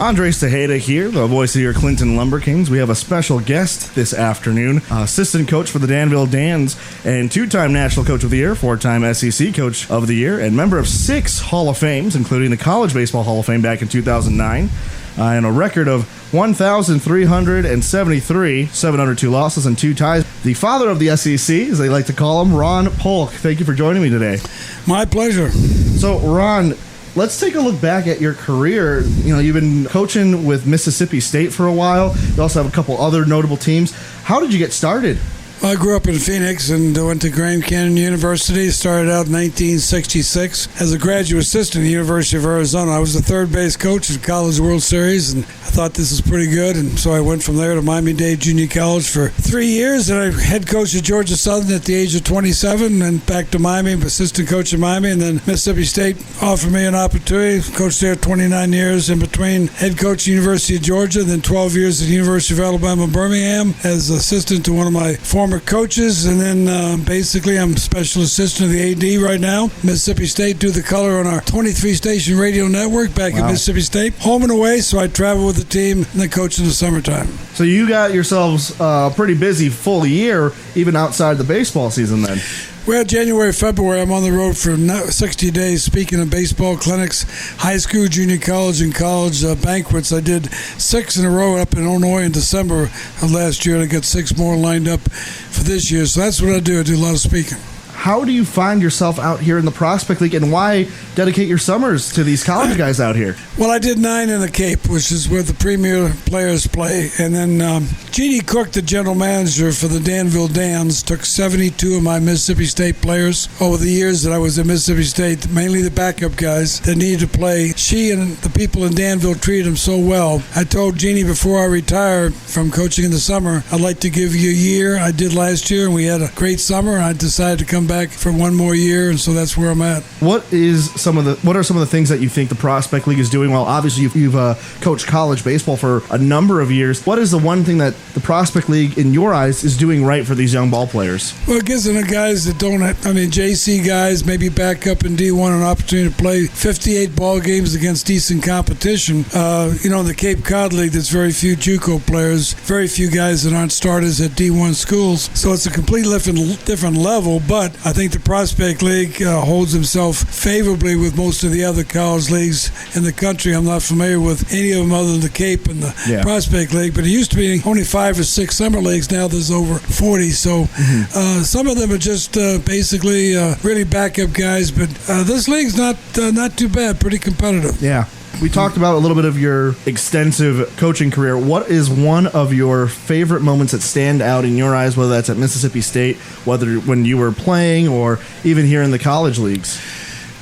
Andres Tejeda here, the voice of your Clinton Lumber Kings. We have a special guest this afternoon, assistant coach for the Danville Dans and two-time National Coach of the Year, four-time SEC Coach of the Year, and member of 6 Hall of Fames, including the College Baseball Hall of Fame back in 2009, and a record of 1,373, 702 losses and 2 ties. The father of the SEC, as they like to call him, Ron Polk. Thank you for joining me today. My pleasure. So, Ron, let's take a look back at your career. You know, you've been coaching with Mississippi State for a while. You also have a couple other notable teams. How did you get started? I grew up in Phoenix and went to Grand Canyon University. Started out in 1966 as a graduate assistant at the University of Arizona. I was the third base coach at College World Series, and I thought this was pretty good. And so I went from there to Miami-Dade Junior College for 3 years. And I head coach at Georgia Southern at the age of 27, and back to Miami, assistant coach at Miami. And then Mississippi State offered me an opportunity. Coached there 29 years in between head coach at the University of Georgia, then 12 years at the University of Alabama, Birmingham as assistant to one of my former coaches, and then basically I'm special assistant of the AD right now. Mississippi State do the color on our 23-station radio network back at Mississippi State. Home and away, so I travel with the team and then coach in the summertime. So you got yourselves a pretty busy full year, even outside the baseball season then. Well, January, February, I'm on the road for 60 days speaking of baseball clinics, high school, junior college, and college banquets. I did 6 in a row up in Illinois in December of last year, and I got 6 more lined up for this year. So that's what I do. I do a lot of speaking. How do you find yourself out here in the Prospect League, and why dedicate your summers to these college guys out here? Well, I did 9 in the Cape, which is where the premier players play. And then Jeannie Cook, the general manager for the Danville Dans, took 72 of my Mississippi State players over the years that I was at Mississippi State, mainly the backup guys that needed to play. She and the people in Danville treated them so well. I told Jeannie before I retired from coaching in the summer, I'd like to give you a year. I did last year, and we had a great summer. I decided to come back for one more year, and so that's where I'm at. What are some of the things that you think the Prospect League is doing well? Obviously, you've coached college baseball for a number of years. What is the one thing that the Prospect League, in your eyes, is doing right for these young ball players? Well, it gives them the guys that don't have, JC guys, maybe back up in D1, an opportunity to play 58 ball games against decent competition. In the Cape Cod League, there's very few JUCO players, very few guys that aren't starters at D1 schools. So it's a completely different level, but I think the Prospect League holds himself favorably with most of the other college leagues in the country. I'm not familiar with any of them other than the Cape and the Prospect League, but it used to be only 5 or 6 summer leagues. Now there's over 40. So some of them are just basically really backup guys, but this league's not too bad, pretty competitive. Yeah. We talked about a little bit of your extensive coaching career. What is one of your favorite moments that stand out in your eyes, whether that's at Mississippi State, whether when you were playing, or even here in the college leagues?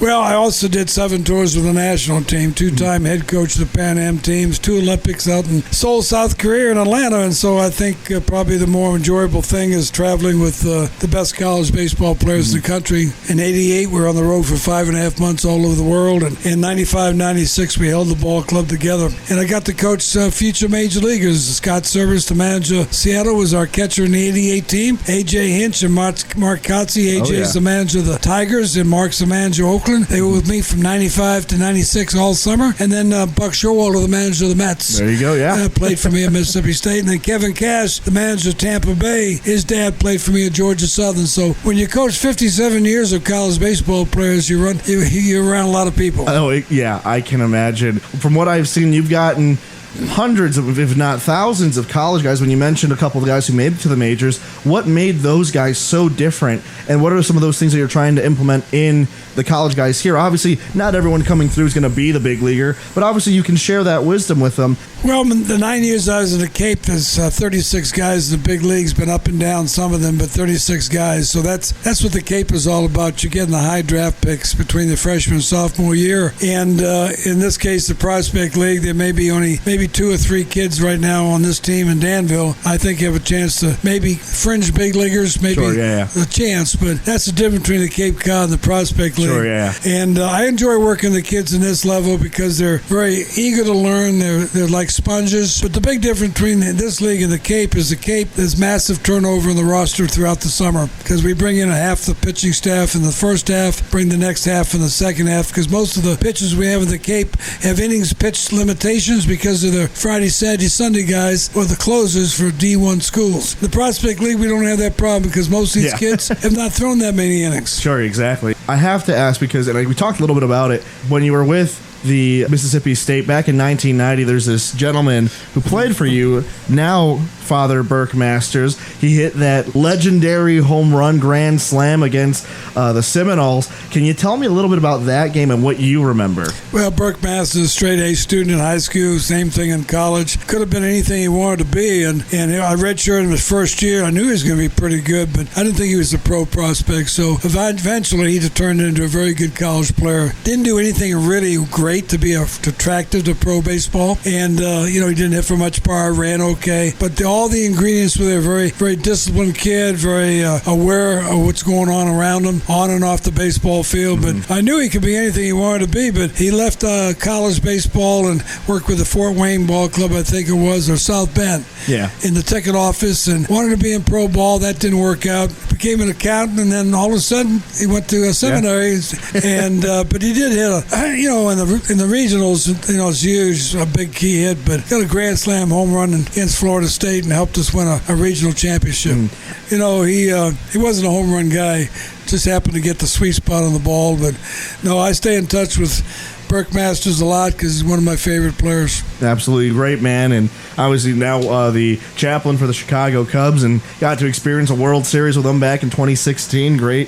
Well, I also did 7 tours with the national team, 2-time head coach of the Pan Am teams, 2 Olympics out in Seoul, South Korea, and Atlanta. And so I think probably the more enjoyable thing is traveling with the best college baseball players in the country. In '88, we were on the road for 5.5 months all over the world. And in '95, '96, we held the ball club together. And I got to coach future major leaguers. Scott Service, the manager of Seattle, was our catcher in the '88 team. A.J. Hinch and Mark Kotze. A.J. is the manager of the Tigers, and Mark's the manager of Oakland. They were with me from 95 to 96 all summer. And then Buck Showalter, the manager of the Mets. There you go, played for me at Mississippi State. And then Kevin Cash, the manager of Tampa Bay, his dad played for me at Georgia Southern. So when you coach 57 years of college baseball players, you're around a lot of people. Oh, yeah, I can imagine. From what I've seen, you've gotten hundreds of, if not thousands, of college guys. When you mentioned a couple of guys who made it to the majors, what made those guys so different, and what are some of those things that you're trying to implement in the college guys here? Obviously, not everyone coming through is going to be the big leaguer, but obviously you can share that wisdom with them. Well, the 9 years I was in the Cape, there's 36 guys in the big leagues, been up and down some of them, but 36 guys. So that's what the Cape is all about. You're getting the high draft picks between the freshman and sophomore year. And in this case, the Prospect League, there may be only maybe 2 or 3 kids right now on this team in Danville, I think have a chance to maybe fringe big leaguers, maybe a chance. But that's the difference between the Cape Cod and the Prospect League. Sure, yeah. And I enjoy working the kids in this level because they're very eager to learn. They're like sponges. But the big difference between this league and the Cape is there's massive turnover in the roster throughout the summer because we bring in a half the pitching staff in the first half, bring the next half in the second half because most of the pitchers we have in the Cape have innings pitched limitations because of the Friday, Saturday, Sunday guys or the closers for D1 schools. The Prospect League, we don't have that problem because most of these kids have not thrown that many innings. Sure, exactly. I have to ask because, and we talked a little bit about it, when you were with the Mississippi State back in 1990, there's this gentleman who played for you, now Father Burke Masters. He hit that legendary home run grand slam against the Seminoles. Can you tell me a little bit about that game and what you remember? Well, Burke Masters, straight A student in high school, same thing in college. Could have been anything he wanted to be, and I redshirted him his first year. I knew he was going to be pretty good, but I didn't think he was a pro prospect. So eventually he turned into a very good college player. Didn't do anything really great to be attractive to pro baseball, and he didn't hit for much power, ran okay, but all the ingredients were there. Very, very disciplined kid, very aware of what's going on around him, on and off the baseball field. But I knew he could be anything he wanted to be. But he left college baseball and worked with the Fort Wayne Ball Club, I think it was, or South Bend, in the ticket office, and wanted to be in pro ball. That didn't work out. Became an accountant, and then all of a sudden he went to a seminary, and but he did hit in the regionals, it's huge, a big key hit, but got a grand slam home run against Florida State and helped us win a regional championship. He wasn't a home run guy, just happened to get the sweet spot on the ball. But no, I stay in touch with Burke Masters a lot because he's one of my favorite players. Absolutely great, man. And obviously now the chaplain for the Chicago Cubs and got to experience a World Series with them back in 2016. Great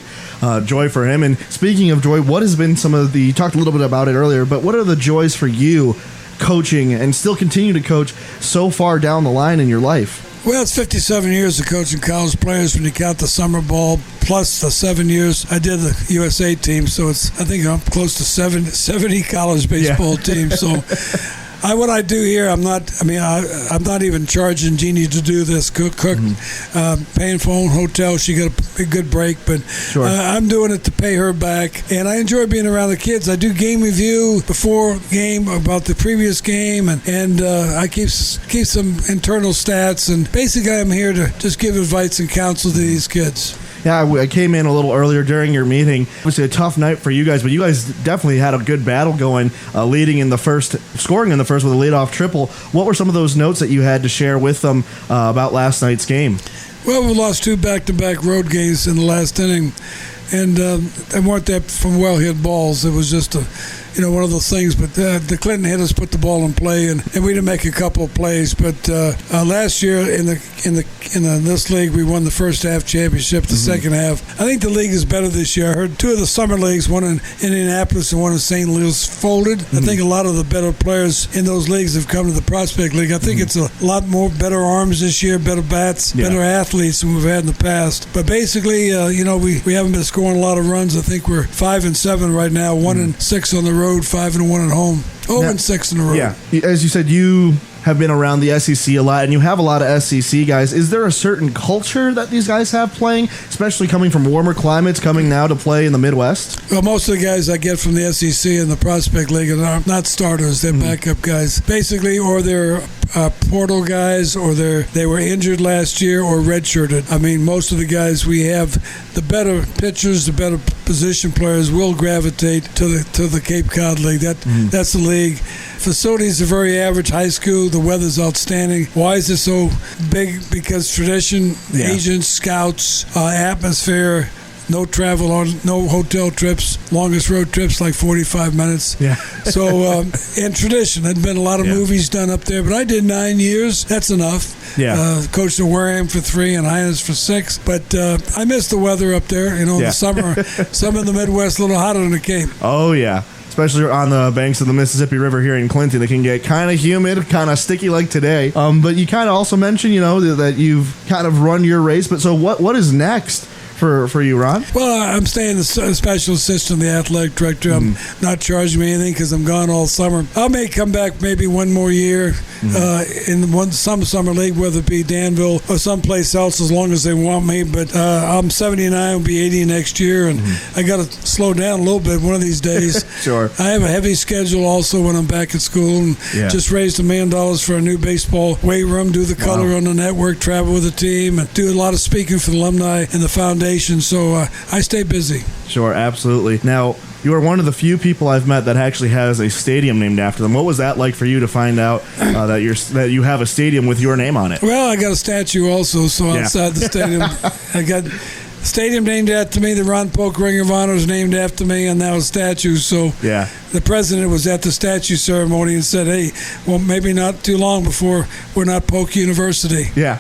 joy for him. And speaking of joy, what has been you talked a little bit about it earlier, but what are the joys for you coaching and still continue to coach so far down the line in your life? Well, it's 57 years of coaching college players when you count the summer ball, plus the 7 years I did the USA team. So I think I'm close to 70 college baseball teams. So what I do here, I'm not even charging Jeannie to do this, cook, paying for her own hotel. She got a good break, but I'm doing it to pay her back. And I enjoy being around the kids. I do game review before game about the previous game, and I keep some internal stats. And basically, I'm here to just give advice and counsel to these kids. Yeah, I came in a little earlier during your meeting. It was a tough night for you guys, but you guys definitely had a good battle going, leading in the first, scoring in the first with a leadoff triple. What were some of those notes that you had to share with them about last night's game? Well, we lost 2 back-to-back road games in the last inning, and they weren't that from well-hit balls. It was just one of those things. But the Clinton hit us, put the ball in play, and we didn't make a couple of plays. But last year in this league, we won the first half championship. The second half, I think the league is better this year. I heard 2 of the summer leagues, one in Indianapolis and one in St. Louis, folded. I think a lot of the better players in those leagues have come to the Prospect League. I think it's a lot more better arms this year, better bats, better athletes than we've had in the past. But basically, we haven't been scoring a lot of runs. I think we're 5-7 right now, 1-6 on the road, 5-1 at home, 0-6 in a row. Yeah, as you said, you have been around the SEC a lot, and you have a lot of SEC guys. Is there a certain culture that these guys have playing, especially coming from warmer climates, coming now to play in the Midwest? Well, most of the guys I get from the SEC and the Prospect League are not starters. They're backup guys, basically, or they're portal guys, or they were injured last year or redshirted. I mean, most of the guys we have, the better pitchers, the better position players will gravitate to the Cape Cod League. That's the league. Facilities are very average. High school, the weather's outstanding. Why is it so big? Because tradition, agents, scouts, atmosphere. No travel, no hotel trips. Longest road trips like 45 minutes. Yeah. So, and tradition. There'd been a lot of movies done up there, but I did 9 years. That's enough. Yeah. Coached in Wareham for 3 and Hyannis for 6. But I miss the weather up there. In the summer, some in the Midwest a little hotter than the Cape. Oh yeah. Especially on the banks of the Mississippi River here in Clinton. It can get kind of humid, kind of sticky like today. But you kind of also mentioned, that you've kind of run your race. But so what is next for you, Ron? Well, I'm staying the special assistant, the athletic director. I'm not charging me anything because I'm gone all summer. I may come back maybe one more year, in some summer league, whether it be Danville or someplace else, as long as they want me. But I'm 79, I'll be 80 next year, and I got to slow down a little bit one of these days. Sure. I have a heavy schedule also when I'm back at school, and just raised $1 million for a new baseball weight room, do the color on the network, travel with the team, and do a lot of speaking for the alumni and the foundation. So I stay busy. Sure, absolutely. Now, you are one of the few people I've met that actually has a stadium named after them. What was that like for you to find out that you have a stadium with your name on it? Well, I got a statue also, so outside the stadium. I got a stadium named after me. The Ron Polk Ring of Honor is named after me, and now a statue. So the president was at the statue ceremony and said, hey, well, maybe not too long before we're not Polk University. Yeah.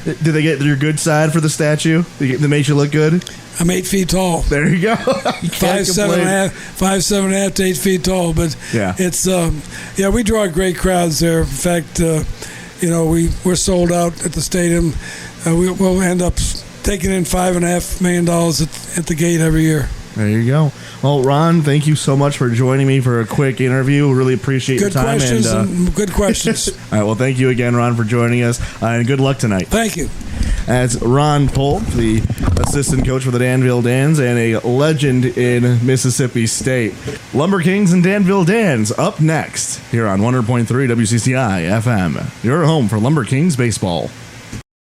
Did they get your good side for the statue? That made you look good? I'm 8 feet tall. There you go. 5'7.5" to 8 feet tall. But it's we draw great crowds there. In fact, we're sold out at the stadium. We'll end up taking in $5.5 million at the gate every year. There you go. Well, Ron, thank you so much for joining me for a quick interview. Really appreciate your time. Good questions. All right. Well, thank you again, Ron, for joining us, and good luck tonight. Thank you. That's Ron Polk, the assistant coach for the Danville Dans and a legend in Mississippi State. Lumber Kings and Danville Dans up next here on 100.3 WCCI FM. Your home for Lumber Kings baseball.